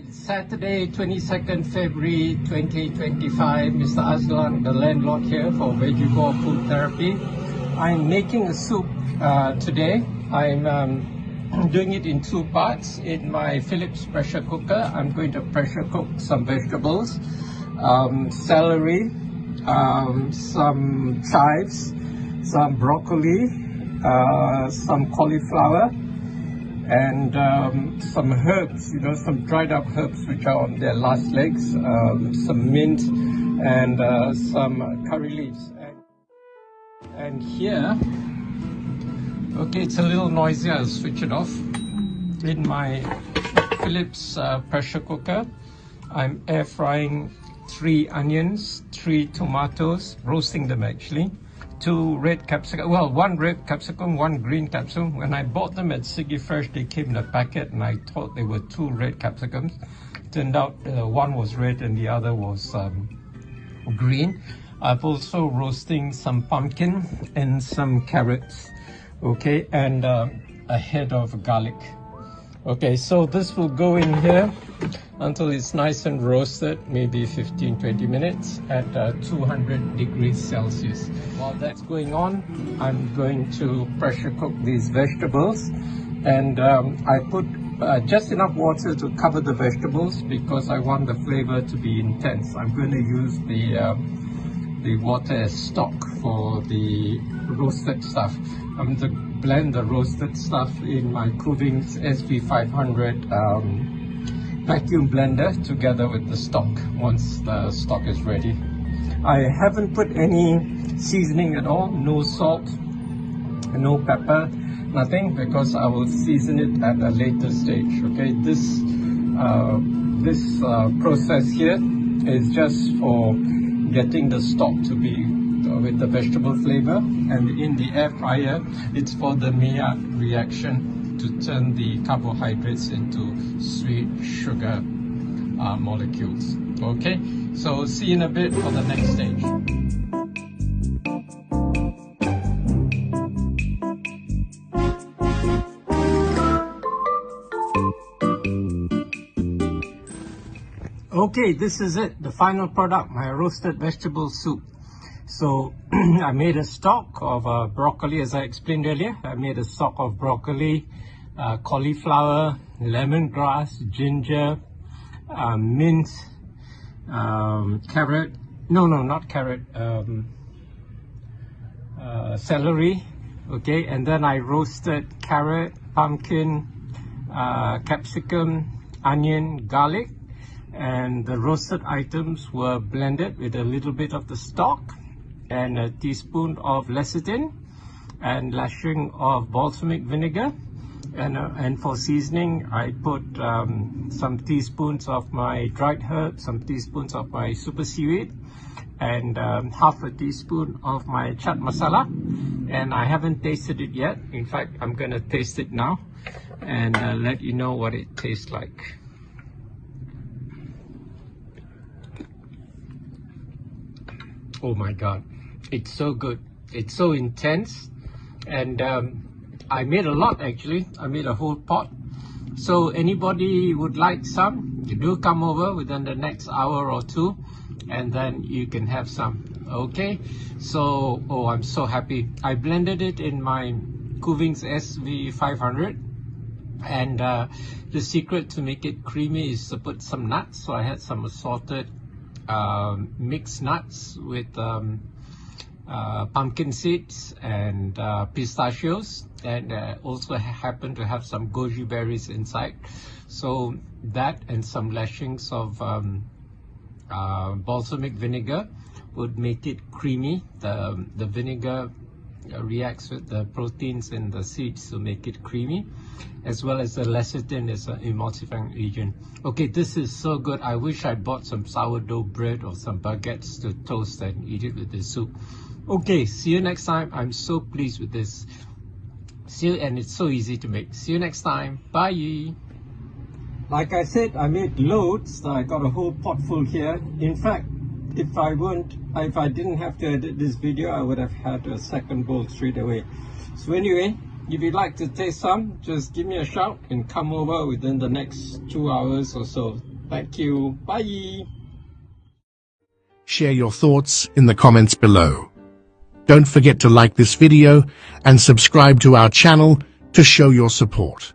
Saturday, 22nd February 2025. Mr. Aslan, the landlord here for Vegetable Food Therapy. I'm making a soup today. I'm doing it in two parts. In my Philips pressure cooker, I'm going to pressure cook some vegetables, celery, some chives, some broccoli, some cauliflower, and some herbs, some dried up herbs which are on their last legs, some mint and some curry leaves. And here, okay, it's a little noisy, I'll switch it off. In my Philips pressure cooker, I'm air frying 3 onions, 3 tomatoes, roasting them actually, 2 red capsicum, well, 1 red capsicum, 1 green capsicum. When I bought them at Siggy Fresh, they came in a packet and I thought they were 2 red capsicums. Turned out one was red and the other was green. I've also roasting some pumpkin and some carrots, okay, and a head of garlic. Okay, so this will go in here until it's nice and roasted, maybe 15-20 minutes at 200 degrees Celsius. While that's going on, I'm going to pressure cook these vegetables, and I put just enough water to cover the vegetables because I want the flavor to be intense. I'm going to use the water as stock for the roasted stuff. I'm going to blend the roasted stuff in my KUVINGS SV500 vacuum blender together with the stock once the stock is ready. I haven't put any seasoning at all, no salt, no pepper, nothing, because I will season it at a later stage. Okay, this process here is just for getting the stock to be with the vegetable flavor, and in the air fryer it's for the Maillard reaction to turn the carbohydrates into sweet sugar molecules. Okay, so see you in a bit for the next stage. Okay, this is it, the final product, my roasted vegetable soup. So I made a stock of broccoli, as I explained earlier. I made a stock of broccoli, cauliflower, lemongrass, ginger, mint, carrot, not carrot, celery, okay, and then I roasted carrot, pumpkin, capsicum, onion, garlic, and the roasted items were blended with a little bit of the stock and a teaspoon of lecithin and lashing of balsamic vinegar, and for seasoning I put some teaspoons of my dried herbs, some teaspoons of my super seaweed, and half a teaspoon of my chaat masala. And I haven't tasted it yet. In fact, I'm gonna taste it now and let you know what it tastes like. Oh my god, it's so good, it's so intense, and I made a lot actually. I made a whole pot, so anybody would like some, you do come over within the next hour or two and then you can have some. Okay, so I'm so happy. I blended it in my KUVINGS SV500, and the secret to make it creamy is to put some nuts. So I had some assorted mixed nuts with pumpkin seeds and pistachios, and also happen to have some goji berries inside. So that and some lashings of balsamic vinegar would make it creamy. The vinegar reacts with the proteins in the seeds to make it creamy, as well as the lecithin is an emulsifying agent. Okay, this is so good. I wish I bought some sourdough bread or some baguettes to toast and eat it with the soup. Okay, see you next time. I'm so pleased with this. See you, and it's so easy to make. See you next time. Bye. Like I said, I made loads. I got a whole pot full here. In fact, if I didn't have to edit this video, I would have had a second bowl straight away. So anyway, if you'd like to taste some, just give me a shout and come over within the next 2 hours or so. Thank you. Bye. Share your thoughts in the comments below. Don't forget to like this video and subscribe to our channel to show your support.